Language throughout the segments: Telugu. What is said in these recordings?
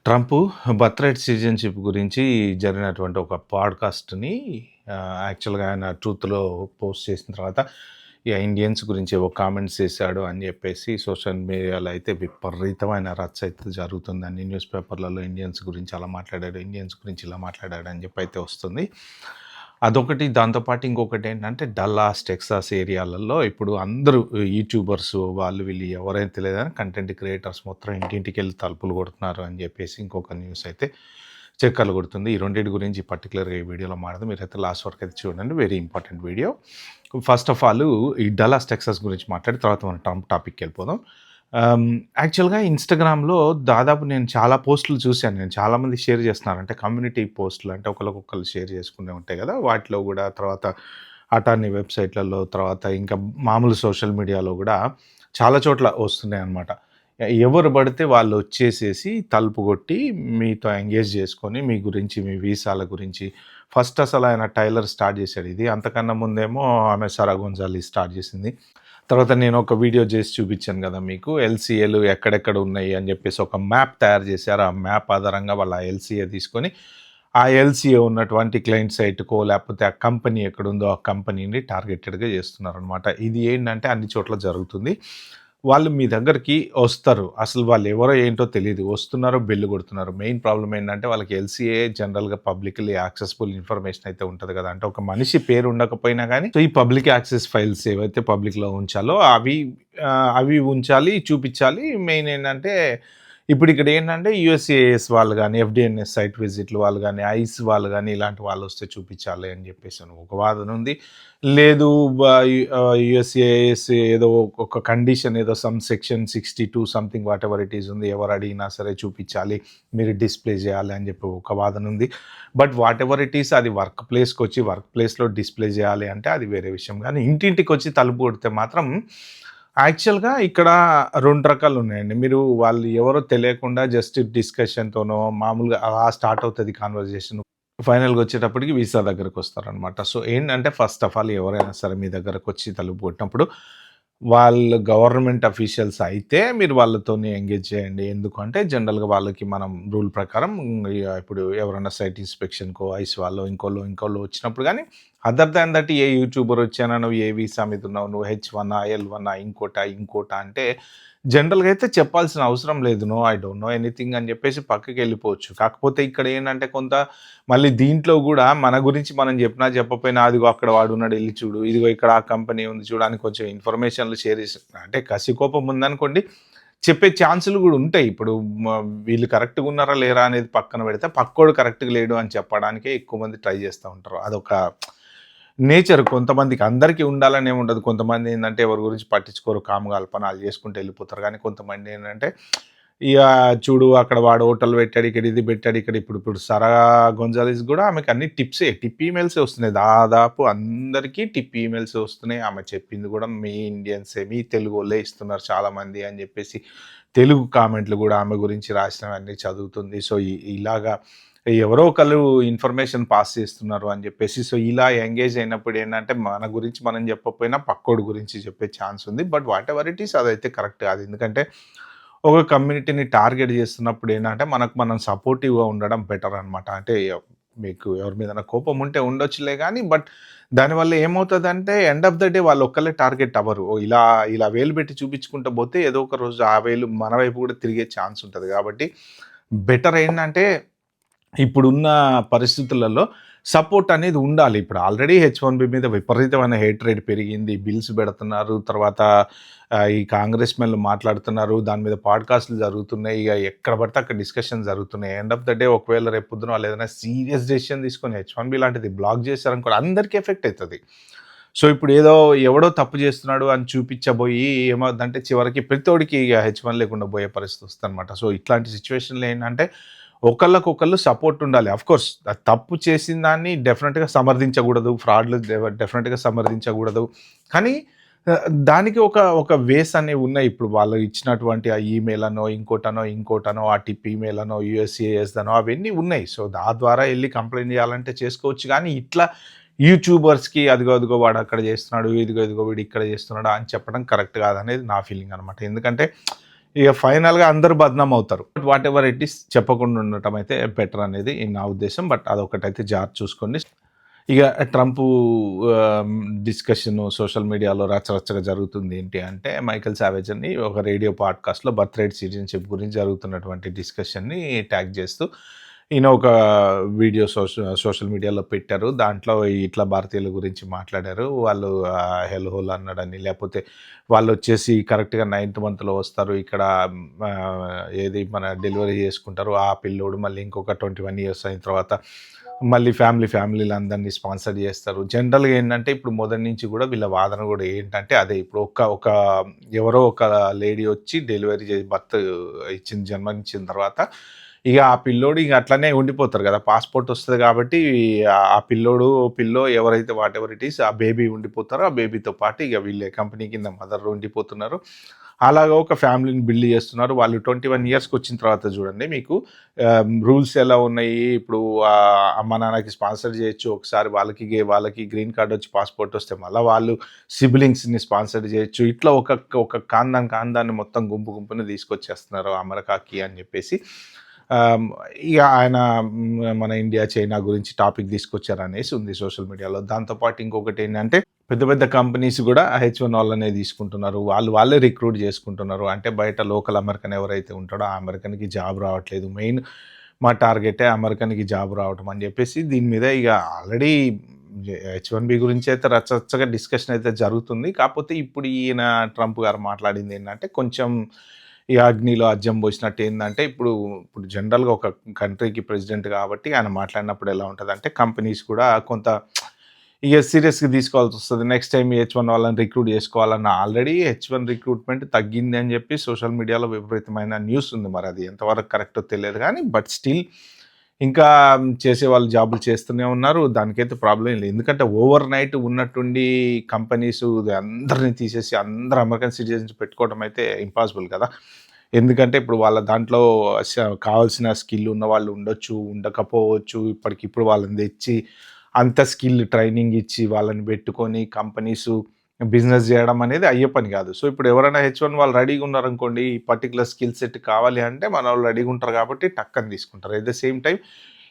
ట్రంప్ బర్త్‌రైట్ సిటిజన్‌షిప్ గురించి జరిగినటువంటి ఒక పాడ్‌కాస్ట్‌ని యాక్చువల్‌గా ఆయన ట్రూత్‌లో పోస్ట్ చేసిన తర్వాత ఇండియన్స్ గురించి ఏవో కామెంట్స్ చేశాడు అని చెప్పేసి సోషల్ మీడియాలో అయితే విపరీతమైన రచ్చ అయితే జరుగుతుంది. అన్ని న్యూస్ పేపర్‌లలో ఇండియన్స్ గురించి అలా మాట్లాడాడు, ఇండియన్స్ గురించి ఇలా మాట్లాడాడు అని చెప్పి అయితే వస్తుంది. అదొకటి. దాంతో పాటు ఇంకొకటేంటంటే డల్లాస్, టెక్సాస్ ఏరియాలలో ఇప్పుడు అందరూ యూట్యూబర్స్ వాళ్ళు వీళ్ళు ఎవరైనా తెలియదు గానీ కంటెంట్ క్రియేటర్స్ మొత్తం ఇంటింటికెళ్ళి తలుపులు కొడుతున్నారు అని చెప్పేసి ఇంకొక న్యూస్ అయితే చక్కర్లు కొడుతుంది. ఈ రెండిటి గురించి పర్టిక్యులర్‌గా ఈ వీడియోలో మాట్లాడదాం. మీరైతే లాస్ట్ వరకు అయితే చూడండి. Very important video. First of all ఈ డల్లాస్, టెక్సాస్ గురించి మాట్లాడి తర్వాత మనం ట్రంప్ టాపిక్‌కెళ్ళిపోదాం. యాక్చువల్‌గా ఇన్‌స్టాగ్రామ్‌లో దాదాపు నేను చాలా పోస్టులు చూశాను. చాలామంది షేర్ చేస్తున్నారు. అంటే కమ్యూనిటీ పోస్టులు అంటే ఒకళ్ళకొకళ్ళు షేర్ చేసుకునే ఉంటాయి కదా! వాటిలో గూడా తర్వాత అటార్నీ వెబ్‌సైట్‌లలో తర్వాత ఇంకా మామూలు సోషల్ మీడియాలో గూడా చాలా చోట్ల వస్తున్నాయన్నమాట. ఎవరు పడితే వాళ్ళొచ్చేసేసి తలుపు కొట్టి మీతో ఎంగేజ్ చేసుకొని మీ గురించి, మీ వీసాల గురించి ఫస్ట్ అసలు ఆయన టైలర్ స్టార్ట్ చేశాడు ఇది. అంతకన్నా ముందేమో ఆమె సారా గొంజాలెజ్ స్టార్ట్ చేసింది. తర్వాత నేను ఒక వీడియో చేసి చూపించాను కదా మీకు. ఎల్‌సీఏలు ఎక్కడెక్కడ ఉన్నాయి అని చెప్పేసి ఒక మ్యాప్ తయారు చేశారు. ఆ మ్యాప్ ఆధారంగా వాళ్ళు ఆ ఎల్‌సీఏ తీసుకొని, ఆ ఎల్‌సీఏ ఉన్నటువంటి క్లయింట్ సైట్‌కో లేకపోతే ఆ కంపెనీ ఎక్కడుందో ఆ కంపెనీని టార్గెటెడ్‌గా చేస్తున్నారనమాట. ఇది ఏంటంటే అన్ని చోట్ల జరుగుతుంది. వాళ్ళు మీ దగ్గరికి వస్తారు. అసలు వాళ్ళెవరో ఏంటో తెలీదు. వస్తున్నారు, బెల్ కొడుతున్నారు. మెయిన్ ప్రాబ్లమ్ ఏంటంటే వాళ్ళకి ఎల్‌సీఏ జనరల్‌గా పబ్లిక్‌లీ యాక్సెసిబుల్ ఇన్ఫర్మేషన్ అయితే ఉంటది కదా! అంటే ఒక మనిషి పేరు ఉండకపోయినా గానీ, సో, ఈ పబ్లిక్ యాక్సెస్ ఫైల్స్ ఏవైతే పబ్లిక్‌లో ఉంచాలో అవి ఉంచాలి, చూపిచ్చాలి. మెయిన్ ఏంటంటే ఇప్పుడు ఇక్కడ ఏంటంటే యూఎస్‌సిఐఎస్ వాళ్ళు గానీ, ఎఫ్‌డిఎన్ఎస్ సైట్ విజిట్‌లు వాళ్ళు గానీ, ఐస్ వాళ్ళు గానీ ఇలాంటి వాళ్ళొస్తే చూపిచ్చాలి అని జెప్పేసి ఒక వాదన ఉంది. లేదు యూఎస్‌సిఐఎస్ ఏదో ఒక కండిషన్ ఏదో some section 62 something whatever it is ఉంది. ఎవరు అడిగినా సరే చూపిచ్చాలి. మీరు డిస్‌ప్లే జేయాలి అని జెప్పి ఒక వాదన ఉంది. బట్ వాటెవర్ ఇట్ ఈస్ అది వర్క్ ప్లేస్‌కొచ్చి వర్క్ ప్లేస్‌లో డిస్‌ప్లే జేయాలి అంటే అది వేరే విషయం. గానీ ఇంటింటికొచ్చి తలుపు కొడితే మాత్రం యాక్చువల్‌గా ఇక్కడ 2 రకాలున్నాయండి. మీరు వాళ్ళు ఎవరో తెలియకుండా జస్ట్ డిస్కషన్‌తోనో మామూలుగా అలా స్టార్ట్ అవుతది కన్వర్జేషన్. ఫైనల్‌గా వచ్చేటప్పటికి వీసా దగ్గరకొస్తారనమాట. సో, ఏంటంటే ఫస్ట్ ఆఫ్ ఆల్ ఎవరైనా సరే మీ దగ్గరకొచ్చి తలుపు కొట్టినప్పుడు వాళ్ళు గవర్నమెంట్ అఫీషియల్స్ అయితే మీరు వాళ్ళతోని ఎంగేజ్ చేయండి. ఎందుకంటే జనరల్‌గా వాళ్ళకి మనం రూల్ ప్రకారం ఇప్పుడు ఎవరైనా సైట్ ఇన్స్‌పెక్షన్‌కో, ఐస్ వాళ్ళో, ఇంకోళ్ళో వచ్చినప్పుడు గానీ other than that A YouTuber వచ్చానా, నువ్వు ఏ వీసా మీద ఉన్నావు, నువ్వు హెచ్-1ఆ, ఎల్-1ఆ, ఇంకోటా అంటే జనరల్‌గా అయితే చెప్పాల్సిన అవసరం లేదు. No, I don't know anything అని చెప్పేసి పక్కకెళ్ళిపోవచ్చు. కాకపోతే ఇక్కడ ఏంటంటే మళ్ళీ దీంట్లో గూడా మన గురించి మనం చెప్పినా చెప్పకపోయినా అదిగో అక్కడ వాడున్నాడు ఎళ్లి చూడు, ఇదిగో ఇక్కడ ఆ కంపెనీ ఉంది చూడు అని కొంచెం ఇన్ఫర్మేషన్‌లు షేర్ చేసి అంటే కసి కోపం ఉందనుకోండి చెప్పే ఛాన్సులు గూడా ఉంటాయి. ఇప్పుడు మ వీళ్ళు కరెక్ట్‌గా ఉన్నారా లేరా అనేది పక్కన పెడితే పక్కోడు కరెక్ట్‌గా లేడు అని చెప్పడానికే ఎక్కువ మంది ట్రై చేస్తా ఉంటారు. అదొక నేచర్ కొంతమందికి. అందరికీ ఉండాలని ఏముండదు. కొంతమంది ఏందంటే ఎవరి గురించి పట్టించుకోరు. కామ్‌గా ఆళ్ళ పని ఆళ్ళు చేసుకుంటూ ఎళ్ళిపోతారు. కానీ కొంతమంది ఏంటంటే ఇగ చూడు అక్కడ వాడు హోటల్ పెట్టాడు, ఇక్కడ ఇది పెట్టాడు, ఇక్కడ ఇప్పుడు సరా గొంజాలెస్ గూడా ఆమెకు అన్ని టిప్సే. టిప్ ఈమెయిల్సే వస్తున్నాయి. దాదాపు అందరికీ టిప్ ఈమెయిల్సే వస్తున్నాయి. ఆమె చెప్పింది గూడా మీ ఇండియన్సే, మీ తెలుగోళ్ళే ఇస్తున్నారు చాలామంది అని జెప్పేసి తెలుగు కామెంట్లు గూడా ఆమె గురించి రాసినవన్నీ చదువుతుంది. సో, ఇలాగా ఎవరో ఒకళ్ళు ఇన్ఫర్మేషన్ పాస్ చేస్తున్నారు అని జెప్పేసి. సో, ఇలా ఎంగేజ్ అయినప్పుడు ఏంటంటే మన గురించి మనం చెప్పకపోయినా పక్కోడి గురించి చెప్పే ఛాన్స్ ఉంది. బట్ వాటెవర్ ఇట్ ఈస్ అదైతే కరెక్ట్ కాదు. ఎందుకంటే ఒక కమ్యూనిటీని టార్గెట్ చేస్తున్నప్పుడు ఏంటంటే, మనకు మనం సపోర్టివ్‌గా ఉండడం బెటర్ అనమాట. అంటే మీకు ఎవరి మీదైనా కోపం ఉంటే ఉండొచ్చులే గానీ, బట్ దానివల్ల ఏమవుతదంటే ఎండ్ ఆఫ్ ద డే వాళ్ళొక్కళ్ళే టార్గెట్ అవ్వరు. ఇలా వేలు పెట్టి చూపించుకుంటూ పోతే ఏదో ఒక రోజు ఆ వేలు మన వైపు కూడా తిరిగే ఛాన్స్ ఉంటది. కాబట్టి బెటర్ ఏంటంటే ఇప్పుడున్న పరిస్థితులలో సపోర్ట్ అనేది ఉండాలి. ఇప్పుడు ఆల్రెడీ హెచ్-1బీ మీద విపరీతమైన హేట్రేట్ పెరిగింది. బిల్స్ పెడుతున్నారు. తర్వాత ఈ కాంగ్రెస్ మెన్‌లు మాట్లాడుతున్నారు. దాని మీద పాడ్‌కాస్ట్‌లు జరుగుతున్నాయి. ఇగ ఎక్కడ పడితే అక్కడ డిస్కషన్ జరుగుతున్నాయి. ఎండ్ ఆఫ్ ద డే ఒకవేళ రేపు పొద్దున వాళ్ళు ఏదైనా సీరియస్ డెసిషన్ తీసుకొని హెచ్-1బీ లాంటిది బ్లాక్ చేశారనుకోండి అందరికి ఎఫెక్ట్ అయితది. సో, ఇప్పుడు ఏదో ఎవడో తప్పు చేస్తున్నాడు అని చూపించబోయి ఏమవుద్దంటే చివరికి ప్రతోడికి ఇగ హెచ్-1 లేకుండా పోయే పరిస్థితి వస్తదనమాట. సో, ఇట్లాంటి సిట్యుయేషన్‌లో ఏంటంటే ఒకళ్ళకొకళ్ళు సపోర్ట్ ఉండాలి. ఆఫ్‌కోర్స్ తప్పు చేసిన దాన్ని డెఫినిట్‌గా సమర్థించకూడదు. ఫ్రాడ్‌లు డెఫినిట్‌గా సమర్థించకూడదు. కానీ దానికి ఒక వేస్ అనేవి ఉన్నాయి. ఇప్పుడు వాళ్ళు ఇచ్చినటువంటి ఆ ఈమెయిల్ అనో, ఇంకోటనో, ఆ టిప్ ఈమెయిల్ అనో, యూఎస్‌సిఐఎస్‌దనో అవన్నీ ఉన్నాయి. సో, ద్వారా ఎళ్లి కంప్లెయింట్ చేయాలంటే చేసుకోవచ్చు. కానీ ఇట్లా యూట్యూబర్స్‌కి అదిగో వాడు అక్కడ చేస్తున్నాడు, ఇదిగో వీడు ఇక్కడ చేస్తున్నాడు అని చెప్పడం కరెక్ట్ కాదనేది నా ఫీలింగ్ అనమాట. ఎందుకంటే ఇక ఫైనల్‌గా అందరూ బద్నాం అవుతారు. వాట్ ఎవర్ ఇట్ ఈస్ చెప్పకుండా ఉండటం అయితే బెటర్ అనేది నా ఉద్దేశం. బట్ అదొకటైతే జాగ్రత్త చూసుకోండి. ఇక ట్రంపు డిస్కషను సోషల్ మీడియాలో రచ్చరచ్చగా జరుగుతుంది ఏంటి అంటే, మైకేల్ సావేజ్ అని ఒక రేడియో పాడ్‌కాస్ట్‌లో బర్త్ రైట్ సిటిజన్‌షిప్ గురించి జరుగుతున్నటువంటి డిస్కషన్‌ని ట్యాగ్ చేస్తూ ఈయన ఒక వీడియో సోషల్ మీడియాలో పెట్టారు. దాంట్లో ఇట్లా భారతీయుల గురించి మాట్లాడారు. వాళ్ళు హెల్ హోల్ అన్నాడని, లేకపోతే వాళ్ళొచ్చేసి కరెక్ట్‌గా 9థ్ మంత్‌లో వస్తారు. ఇక్కడ ఏది మన డెలివరీ చేసుకుంటారు. ఆ పిల్లోడు మళ్ళీ ఇంకొక 21 ఇయర్స్ అయిన తర్వాత మళ్ళీ ఫ్యామిలీలందరినీ స్పాన్సర్ చేస్తారు. జనరల్‌గా ఏంటంటే ఇప్పుడు మొదటి నుంచి కూడా వీళ్ళ వాదన కూడా ఏంటంటే అదే. ఇప్పుడు ఒక ఎవరో ఒక లేడీ వచ్చి డెలివరీ బర్త్ జన్మనిచ్చిన తర్వాత ఇక ఆ పిల్లోడు ఇక అట్లనే ఉండిపోతారు కదా! పాస్‌పోర్ట్ వస్తది కాబట్టి ఆ పిల్లోడు, పిల్లో ఎవరైతే వాట్ ఎవర్ ఇట్ ఈస్ ఆ బేబీ ఉండిపోతారో, ఆ బేబీతో పాటు ఇక వీళ్ళే కంపెనీ కింద మదర్ ఉండిపోతున్నారు. అలాగా ఒక ఫ్యామిలీని బిల్డ్ చేస్తున్నారు. వాళ్ళు 21 ఇయర్స్‌కొచ్చిన తర్వాత చూడండి మీకు రూల్స్ ఎలా ఉన్నాయి. ఇప్పుడు అమ్మ, నాన్నకి స్పాన్సర్ చేయొచ్చు. ఒకసారి వాళ్ళకి గ్రీన్ కార్డ్ వచ్చి పాస్‌పోర్ట్ వస్తే మళ్ళా వాళ్ళు సిబ్లింగ్స్‌ని స్పాన్సర్ చేయొచ్చు. ఇట్లా ఒక ఖాందాన్ని మొత్తం గుంపుని తీసుకొచ్చేస్తున్నారు అమెరికాకి అని చెప్పేసి ఇక ఆయన మన ఇండియా, చైనా గురించి టాపిక్ తీసుకొచ్చారనేసి ఉంది సోషల్ మీడియాలో. దాంతో పాటు ఇంకొకటేంటంటే పెద్ద పెద్ద కంపెనీస్ గూడా H1 వాళ్ళనే తీసుకుంటున్నారు. వాళ్ళే రిక్రూట్ చేసుకుంటున్నారు. అంటే బయట లోకల్ అమెరికన్ ఎవరైతే ఉంటాడో ఆ అమెరికన్‌కి జాబ్ రావట్లేదు. మెయిన్ మా టార్గెటే అమెరికన్‌కి జాబ్ రావటం అని జెప్పేసి దీని మీద ఇగ ఆల్రెడీ H1బీ గురించి అయితే రచ్చరచ్చగా డిస్కషన్ అయితే జరుగుతుంది. కాకపోతే ఇప్పుడు ఈయన ట్రంప్ గారు మాట్లాడిందేంటంటే కొంచెం ఈ అగ్నిలో అజ్జం పోసినట్టు ఏందంటే ఇప్పుడు జనరల్‌గా ఒక కంట్రీకి ప్రెసిడెంట్ కాబట్టి ఆయన మాట్లాడినప్పుడు ఎలా ఉంటదంటే కంపెనీస్ కూడా కొంత ఇక సీరియస్‌గా తీసుకోవాల్సొస్తది. నెక్స్ట్ టైమ్ H1 వాళ్ళని రిక్రూట్ చేసుకోవాలన్న ఆల్రెడీ H1 రిక్రూట్‌మెంట్ తగ్గింది అని చెప్పి సోషల్ మీడియాలో విపరీతమైన న్యూస్ ఉంది. మరి అది ఎంతవరకు కరెక్టో తెలియదు గానీ, బట్ స్టిల్ ఇంకా చేసేవాళ్ళు జాబులు చేస్తూనే ఉన్నారు. దానికైతే ప్రాబ్లమ్ లేదు. ఎందుకంటే ఓవర్ నైట్ ఉన్నట్టుండి కంపెనీసు అందరిని తీసేసి అందరూ అమెరికన్ సిటిజన్స్ పెట్టుకోవడం అయితే ఇంపాసిబుల్ కదా! ఎందుకంటే ఇప్పుడు వాళ్ళ దాంట్లో కావాల్సిన స్కిల్ ఉన్నవాళ్ళు ఉండొచ్చు, ఉండకపోవచ్చు. ఇప్పటికిప్పుడు వాళ్ళని తెచ్చి అంత స్కిల్ ట్రైనింగ్ ఇచ్చి వాళ్ళని పెట్టుకొని కంపెనీసు బిజినెస్ జేయడం అనేది అయ్యే పని గాదు. సో, ఇప్పుడు ఎవరైనా H1 వాళ్ళు రెడీగా ఉన్నారనుకోండి, ఈ పర్టిక్యులర్ స్కిల్ సెట్ కావాలి అంటే మనోళ్ళు రెడీగా ఉంటారు కాబట్టి టక్కని తీసుకుంటారు. ఎట్ ద సేమ్ టైమ్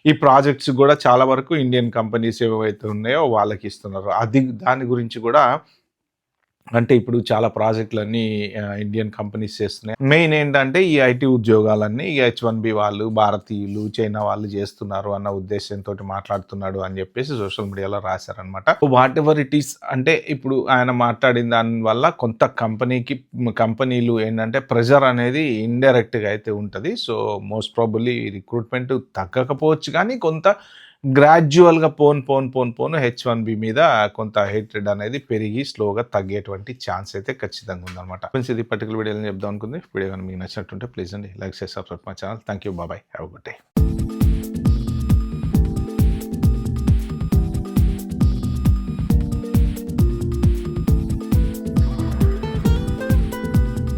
ఈ ప్రాజెక్ట్స్ గూడా చాలా వరకు ఇండియన్ కంపెనీస్ ఏవైతే ఉన్నాయో వాళ్ళకిస్తున్నారు. దాని గురించి గూడా అంటే ఇప్పుడు చాలా ప్రాజెక్టులన్నీ ఇండియన్ కంపెనీస్ చేస్తున్నాయి. మెయిన్ ఏంటంటే ఈ ఐటీ ఉద్యోగాలన్నీ H1బీ వాళ్ళు, భారతీయులు, చైనా వాళ్ళు చేస్తున్నారు అన్న ఉద్దేశ్యంతోటి మాట్లాడుతున్నాడు అని చెప్పేసి సోషల్ మీడియాలో రాశారనమాట. వాట్ ఎవర్ ఇట్ ఈస్ అంటే ఇప్పుడు ఆయన మాట్లాడిన దాని వల్ల కొంత కంపెనీలు ఏంటంటే ప్రెషర్ అనేది ఇండైరెక్ట్‌గా అయితే ఉంటది. సో, మోస్ట్ ప్రాబబ్లీ రిక్రూట్‌మెంట్ తగ్గకపోవచ్చు కానీ కొంత గ్రాడ్యువల్‌గా పోను H1బీ మీద కొంత హేట్రెడ్ అనేది పెరిగి స్లోగా తగ్గేటువంటి ఛాన్స్ అయితే ఖచ్చితంగా ఉందనమాట. ఫ్రెండ్స్ ఇది పర్టిక్యులర్ వీడియోలో చెప్దాం అనుకుంది. వీడియో గాని మీకు నచ్చినట్టుంటే ప్లీజ్ అండి like, share, subscribe my channel. Thank you. Bye. Have a good day.